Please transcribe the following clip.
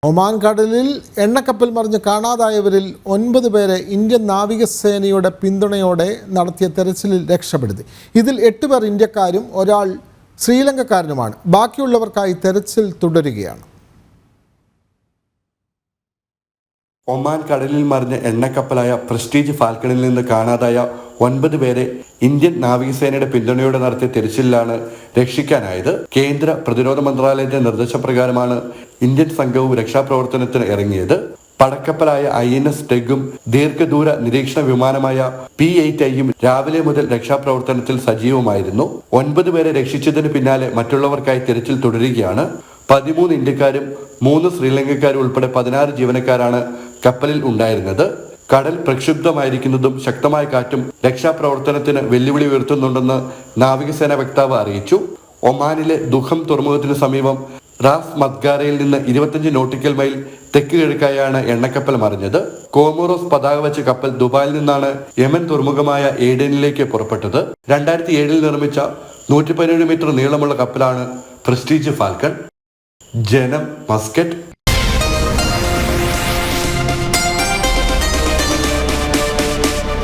Oman കടലിൽ എണ്ണക്കപ്പൽ മറിഞ്ഞ് കാണാതായവരിൽ 9 പേരെ ഇന്ത്യൻ നാവികസേനയുടെ പിന്തുണയോടെ നടത്തിയ തെരച്ചിലിൽ രക്ഷപ്പെടുത്തി. ഇതിൽ 8 പേർ ഇന്ത്യക്കാരും ഒരാൾ ശ്രീലങ്കക്കാരനുമാണ്. ബാക്കിയുള്ളവർക്കായി തെരച്ചിൽ തുടരുകയാണ്. ഒമാൻ കടലിൽ മറിഞ്ഞ എണ്ണക്കപ്പലായ പ്രസ്റ്റീജ് ഫാൽക്കണിൽ നിന്ന് കാണാതായ 9 പേരെ ഇന്ത്യൻ നാവികസേനയുടെ പിന്തുണയോടെ നടത്തിയ തിരച്ചിലാണ് രക്ഷിക്കാനായത്. കേന്ദ്ര പ്രതിരോധ മന്ത്രാലയത്തിന്റെ നിർദ്ദേശപ്രകാരമാണ് ഇന്ത്യൻ സംഘവും രക്ഷാപ്രവർത്തനത്തിന് ഇറങ്ങിയത്. പടക്കപ്പലായ INS ടെഗും ദീർഘദൂര നിരീക്ഷണ വിമാനമായ P-8Iയും രാവിലെ മുതൽ രക്ഷാപ്രവർത്തനത്തിൽ സജീവമായിരുന്നു. 9 പേരെ രക്ഷിച്ചതിന് പിന്നാലെ മറ്റുള്ളവർക്കായി തിരച്ചിൽ തുടരുകയാണ്. 13 ഇന്ത്യക്കാരും 3 ശ്രീലങ്കക്കാരും ഉൾപ്പെടെ 16 ജീവനക്കാരാണ് കപ്പലിൽ ഉണ്ടായിരുന്നത്. കടൽ പ്രക്ഷുബ്ധമായിരിക്കുന്നതും ശക്തമായ കാറ്റും രക്ഷാപ്രവർത്തനത്തിന് വെല്ലുവിളി ഉയർത്തുന്നുണ്ടെന്ന് നാവികസേന വക്താവ് അറിയിച്ചു. ഒമാനിലെ ദുഹം തുറമുഖത്തിന് സമീപം റാസ് മദ്ഗാരയിൽ നിന്ന് 25 നോട്ടിക്കൽ മൈൽ തെക്ക് കിഴക്കായാണ് എണ്ണക്കപ്പൽ മറിഞ്ഞത്. കോമോറോസ് പതാക വെച്ച കപ്പൽ ദുബായിൽ നിന്നാണ് യമൻ തുറമുഖമായ ഏഡനിലേക്ക് പുറപ്പെട്ടത്. 2007 നിർമ്മിച്ച 117 മീറ്റർ നീളമുള്ള കപ്പലാണ് പ്രസ്റ്റീജ് ഫാൽക്കൺ. ജനം, മസ്കറ്റ്.